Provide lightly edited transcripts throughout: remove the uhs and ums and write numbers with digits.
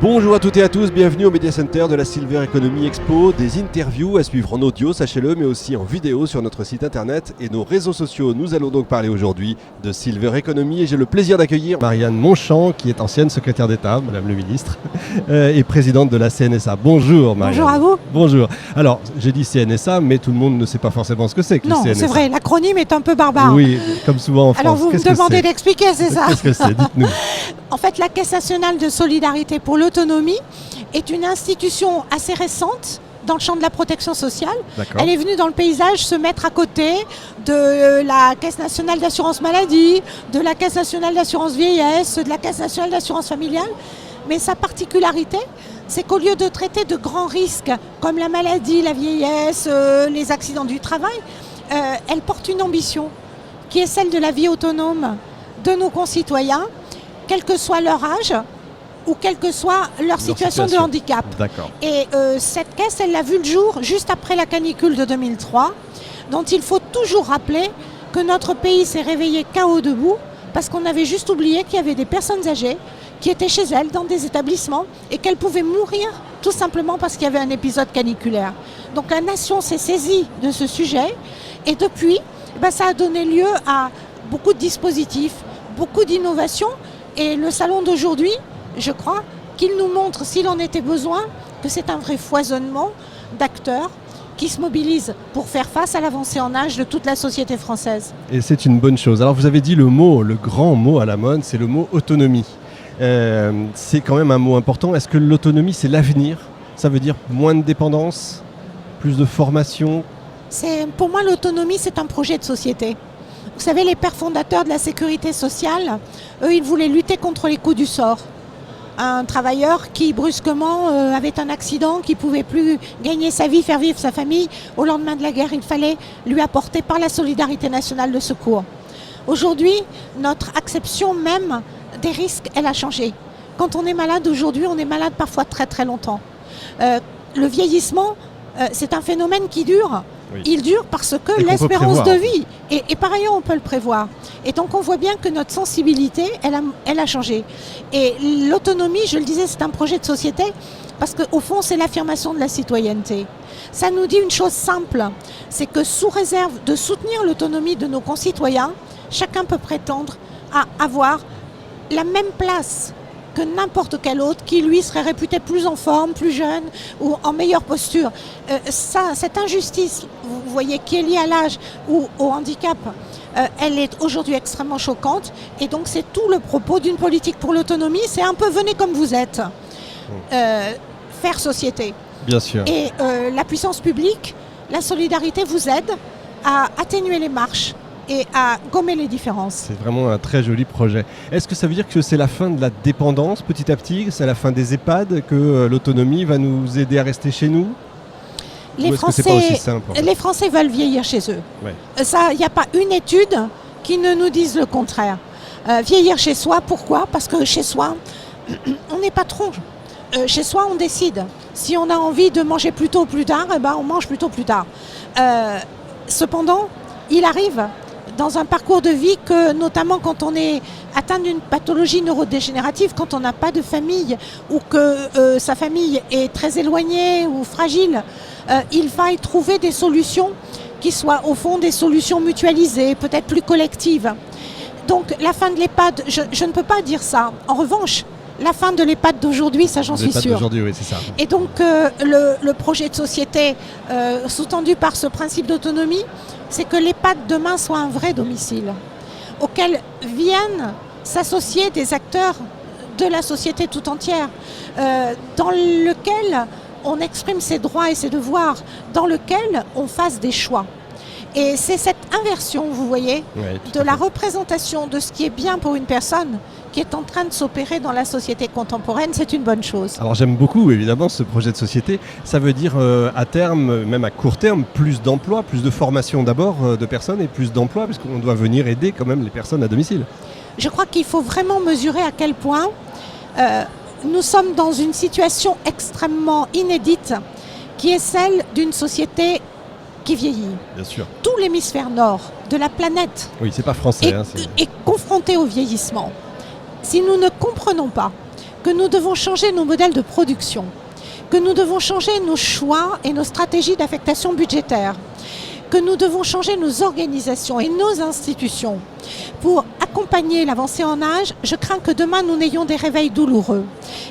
Bonjour à toutes et à tous, bienvenue au Media Center de la Silver Economy Expo. Des interviews à suivre en audio, sachez-le, mais aussi en vidéo sur notre site internet et nos réseaux sociaux. Nous allons donc parler aujourd'hui de Silver Economy et j'ai le plaisir d'accueillir Marianne Monchamp, qui est ancienne secrétaire d'État, Madame le Ministre, et présidente de la CNSA. Bonjour Marianne. Bonjour à vous. Bonjour. Alors, j'ai dit CNSA, mais tout le monde ne sait pas forcément ce que c'est que le CNSA. Non, c'est vrai, l'acronyme est un peu barbare. Oui, comme souvent en France. Alors vous me demandez d'expliquer, c'est ça? Qu'est-ce que c'est? Dites-nous. En fait, la Caisse nationale de solidarité pour l'autonomie est une institution assez récente dans le champ de la protection sociale. D'accord. Elle est venue dans le paysage se mettre à côté de la Caisse nationale d'assurance maladie, de la Caisse nationale d'assurance vieillesse, de la Caisse nationale d'assurance familiale. Mais sa particularité, c'est qu'au lieu de traiter de grands risques comme la maladie, la vieillesse, les accidents du travail, elle porte une ambition qui est celle de la vie autonome de nos concitoyens, quel que soit leur âge ou quelle que soit leur situation de handicap. D'accord. Et cette caisse, elle a vu le jour juste après la canicule de 2003, dont il faut toujours rappeler que notre pays s'est réveillé KO debout parce qu'on avait juste oublié qu'il y avait des personnes âgées qui étaient chez elles dans des établissements et qu'elles pouvaient mourir tout simplement parce qu'il y avait un épisode caniculaire. Donc la nation s'est saisie de ce sujet et depuis, ça a donné lieu à beaucoup de dispositifs, beaucoup d'innovations. Et le salon d'aujourd'hui, je crois qu'il nous montre, s'il en était besoin, que c'est un vrai foisonnement d'acteurs qui se mobilisent pour faire face à l'avancée en âge de toute la société française. Et c'est une bonne chose. Alors vous avez dit le grand mot à la mode, c'est le mot autonomie. C'est quand même un mot important. Est-ce que l'autonomie, c'est l'avenir? Ça veut dire moins de dépendance, plus de formation? Pour moi, l'autonomie, c'est un projet de société. Vous savez, les pères fondateurs de la sécurité sociale, eux, ils voulaient lutter contre les coups du sort. Un travailleur qui brusquement avait un accident, qui ne pouvait plus gagner sa vie, faire vivre sa famille, au lendemain de la guerre, il fallait lui apporter par la solidarité nationale le secours. Aujourd'hui, notre acception même des risques, elle a changé. Quand on est malade aujourd'hui, on est malade parfois très très longtemps. Le vieillissement, c'est un phénomène qui dure. Oui. Il dure parce que l'espérance de vie, et par ailleurs on peut le prévoir. Et donc on voit bien que notre sensibilité, elle a changé. Et l'autonomie, je le disais, c'est un projet de société parce qu'au fond c'est l'affirmation de la citoyenneté. Ça nous dit une chose simple, c'est que sous réserve de soutenir l'autonomie de nos concitoyens, chacun peut prétendre à avoir la même place que n'importe quel autre qui, lui, serait réputé plus en forme, plus jeune ou en meilleure posture. Cette injustice, vous voyez, qui est liée à l'âge ou au handicap, elle est aujourd'hui extrêmement choquante. Et donc, c'est tout le propos d'une politique pour l'autonomie. C'est un peu « venez comme vous êtes », faire société. Bien sûr. Et la puissance publique, la solidarité vous aide à atténuer les marches et à gommer les différences. C'est vraiment un très joli projet. Est-ce que ça veut dire que c'est la fin de la dépendance petit à petit? C'est la fin des EHPAD, que l'autonomie va nous aider à rester chez nous? Les Français veulent vieillir chez eux. Ouais. Il n'y a pas une étude qui ne nous dise le contraire. Vieillir chez soi, pourquoi? Parce que chez soi, on n'est patron. Chez soi, on décide. Si on a envie de manger plus tôt ou plus tard, on mange plus tôt ou plus tard. Cependant, il arrive dans un parcours de vie que, notamment quand on est atteint d'une pathologie neurodégénérative, quand on n'a pas de famille ou que sa famille est très éloignée ou fragile, il faille trouver des solutions qui soient au fond des solutions mutualisées, peut-être plus collectives. Donc la fin de l'EHPAD, je ne peux pas dire ça. En revanche, la fin de l'EHPAD d'aujourd'hui, ça j'en suis sûre. Oui, c'est ça. Et donc le projet de société sous-tendu par ce principe d'autonomie, c'est que l'EHPAD demain soit un vrai domicile auquel viennent s'associer des acteurs de la société tout entière, dans lequel on exprime ses droits et ses devoirs, dans lequel on fasse des choix. Et c'est cette inversion, vous voyez, de la représentation de ce qui est bien pour une personne qui est en train de s'opérer dans la société contemporaine. C'est une bonne chose. Alors j'aime beaucoup évidemment ce projet de société. Ça veut dire à terme, même à court terme, plus d'emplois, plus de formation d'abord de personnes et plus d'emplois, parce qu'on doit venir aider quand même les personnes à domicile. Je crois qu'il faut vraiment mesurer à quel point nous sommes dans une situation extrêmement inédite qui est celle d'une société qui vieillit. Bien sûr. Tout l'hémisphère nord de la planète c'est pas français, est confronté au vieillissement. Si nous ne comprenons pas que nous devons changer nos modèles de production, que nous devons changer nos choix et nos stratégies d'affectation budgétaire, que nous devons changer nos organisations et nos institutions pour accompagner l'avancée en âge, je crains que demain nous n'ayons des réveils douloureux.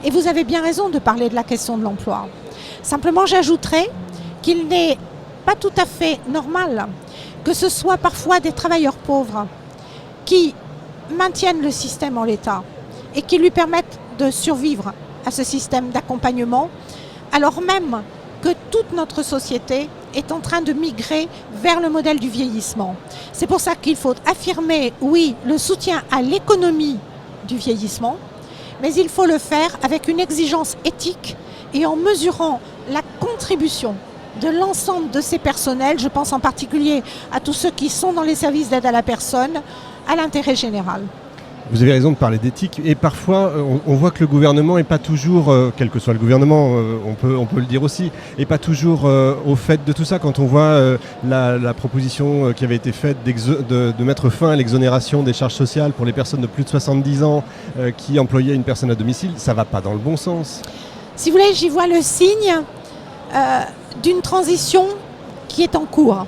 Et vous avez bien raison de parler de la question de l'emploi. Simplement, j'ajouterai qu'il n'est pas tout à fait normal que ce soit parfois des travailleurs pauvres qui maintiennent le système en l'état et qui lui permettent de survivre à ce système d'accompagnement, alors même que toute notre société est en train de migrer vers le modèle du vieillissement. C'est pour ça qu'il faut affirmer, oui, le soutien à l'économie du vieillissement, mais il faut le faire avec une exigence éthique et en mesurant la contribution de l'ensemble de ces personnels, je pense en particulier à tous ceux qui sont dans les services d'aide à la personne, à l'intérêt général. Vous avez raison de parler d'éthique et parfois on voit que le gouvernement n'est pas toujours, quel que soit le gouvernement, on peut le dire aussi, n'est pas toujours au fait de tout ça. Quand on voit la proposition qui avait été faite de mettre fin à l'exonération des charges sociales pour les personnes de plus de 70 ans qui employaient une personne à domicile, ça ne va pas dans le bon sens. Si vous voulez, j'y vois le signe d'une transition qui est en cours.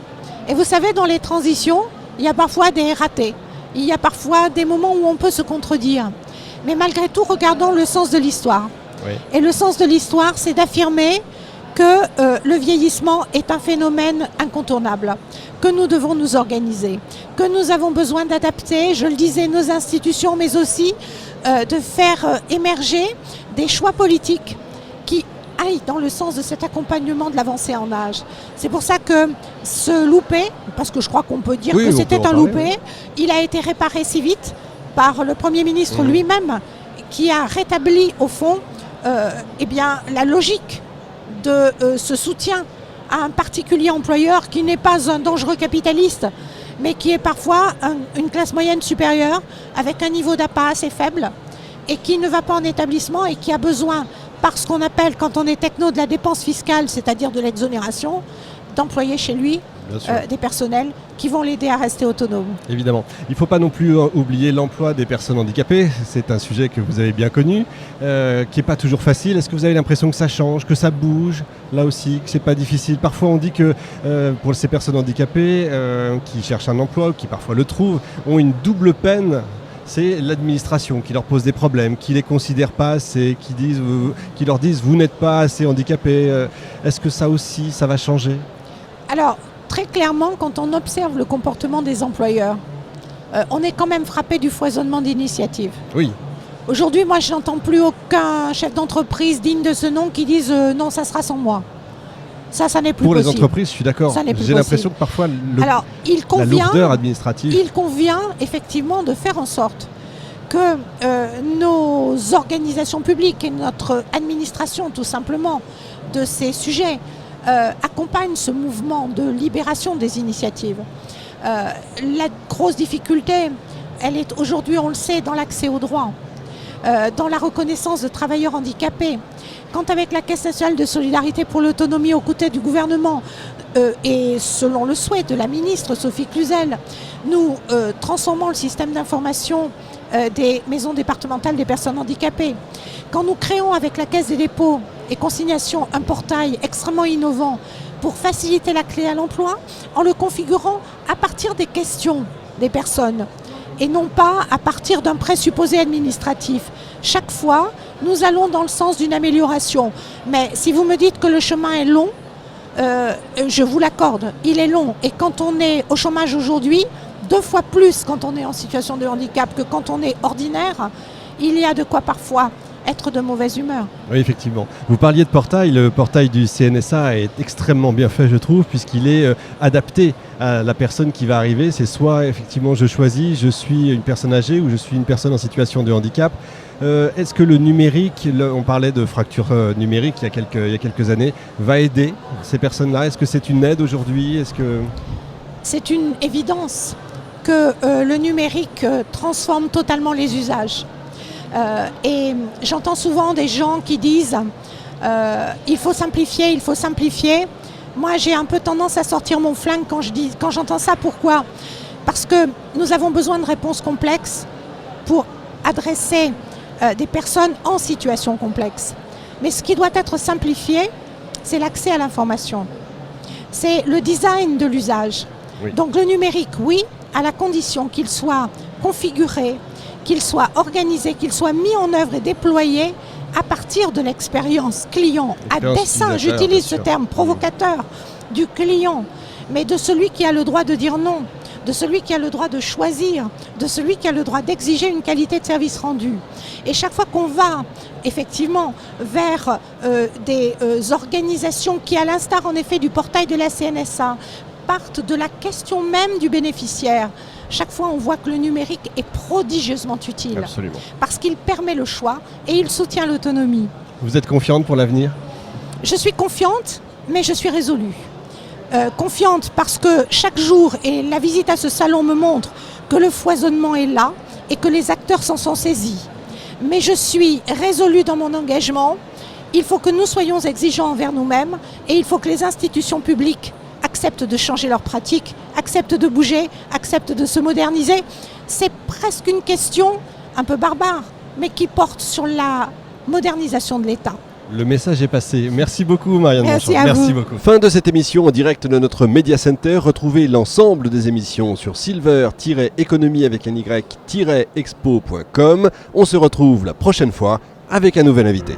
Et vous savez, dans les transitions, il y a parfois des ratés. Il y a parfois des moments où on peut se contredire. Mais malgré tout, regardons le sens de l'histoire. Oui. Et le sens de l'histoire, c'est d'affirmer que le vieillissement est un phénomène incontournable, que nous devons nous organiser, que nous avons besoin d'adapter, je le disais, nos institutions, mais aussi de faire émerger des choix politiques qui aillent dans le sens de cet accompagnement de l'avancée en âge. C'est pour ça que ce loupé, parce que je crois qu'on peut dire que c'était un loupé, il a été réparé si vite par le Premier ministre lui-même, qui a rétabli au fond la logique de ce soutien à un particulier employeur qui n'est pas un dangereux capitaliste, mais qui est parfois une classe moyenne supérieure avec un niveau d'appât assez faible et qui ne va pas en établissement et qui a besoin, parce qu'on appelle, quand on est techno, de la dépense fiscale, c'est-à-dire de l'exonération, d'employer chez lui des personnels qui vont l'aider à rester autonome. Évidemment. Il ne faut pas non plus oublier l'emploi des personnes handicapées. C'est un sujet que vous avez bien connu, qui n'est pas toujours facile. Est-ce que vous avez l'impression que ça change, que ça bouge, là aussi, que ce n'est pas difficile? Parfois, on dit que pour ces personnes handicapées qui cherchent un emploi ou qui parfois le trouvent, ont une double peine. C'est l'administration qui leur pose des problèmes, qui ne les considère pas assez, qui leur disent « vous n'êtes pas assez handicapé ». Est-ce que ça aussi, ça va changer? Alors, très clairement, quand on observe le comportement des employeurs, on est quand même frappé du foisonnement d'initiatives. Oui. Aujourd'hui, moi, je n'entends plus aucun chef d'entreprise digne de ce nom qui dise « non, ça sera sans moi ». Ça n'est plus possible. Pour les entreprises, je suis d'accord. J'ai l'impression que parfois, la lourdeur administrative... Il convient effectivement de faire en sorte que nos organisations publiques et notre administration, tout simplement, de ces sujets, accompagnent ce mouvement de libération des initiatives. La grosse difficulté, elle est aujourd'hui, on le sait, dans l'accès aux droits, dans la reconnaissance de travailleurs handicapés. Quand avec la Caisse nationale de solidarité pour l'autonomie aux côtés du gouvernement et selon le souhait de la ministre Sophie Cluzel, nous transformons le système d'information des maisons départementales des personnes handicapées. Quand nous créons avec la Caisse des dépôts et consignations un portail extrêmement innovant pour faciliter l'accès à l'emploi en le configurant à partir des questions des personnes et non pas à partir d'un présupposé administratif. Chaque fois, nous allons dans le sens d'une amélioration. Mais si vous me dites que le chemin est long, je vous l'accorde, il est long. Et quand on est au chômage aujourd'hui, 2 fois plus quand on est en situation de handicap que quand on est ordinaire, il y a de quoi parfois être de mauvaise humeur. Oui, effectivement. Vous parliez de portail. Le portail du CNSA est extrêmement bien fait, je trouve, puisqu'il est adapté à la personne qui va arriver. C'est soit, effectivement, je choisis, je suis une personne âgée ou je suis une personne en situation de handicap. Est-ce que le numérique, on parlait de fracture numérique il y a quelques années, va aider ces personnes-là? Est-ce que c'est une aide aujourd'hui? C'est une évidence que le numérique transforme totalement les usages. Et j'entends souvent des gens qui disent il faut simplifier, il faut simplifier. Moi, j'ai un peu tendance à sortir mon flingue quand j'entends ça. Pourquoi? Parce que nous avons besoin de réponses complexes pour adresser des personnes en situation complexe. Mais ce qui doit être simplifié, c'est l'accès à l'information. C'est le design de l'usage. Oui. Donc le numérique, oui, à la condition qu'il soit configuré, qu'il soit organisé, qu'il soit mis en œuvre et déployé à partir de l'expérience client, à dessein, j'utilise ce terme provocateur, du client, mais de celui qui a le droit de dire non, de celui qui a le droit de choisir, de celui qui a le droit d'exiger une qualité de service rendu. Et chaque fois qu'on va effectivement vers des organisations qui, à l'instar en effet du portail de la CNSA, partent de la question même du bénéficiaire, chaque fois on voit que le numérique est prodigieusement utile. Absolument. Parce qu'il permet le choix et il soutient l'autonomie. Vous êtes confiante pour l'avenir ? Je suis confiante, mais je suis résolue. Confiante parce que chaque jour, et la visite à ce salon me montre que le foisonnement est là et que les acteurs s'en sont saisis. Mais je suis résolue dans mon engagement. Il faut que nous soyons exigeants envers nous-mêmes et il faut que les institutions publiques acceptent de changer leurs pratiques, acceptent de bouger, acceptent de se moderniser. C'est presque une question un peu barbare, mais qui porte sur la modernisation de l'État. Le message est passé. Merci beaucoup Marianne Merci Bonchamp. à vous. Merci beaucoup. Fin de cette émission en direct de notre Media Center. Retrouvez l'ensemble des émissions sur silver-économie avec un y-expo.com. On se retrouve la prochaine fois avec un nouvel invité.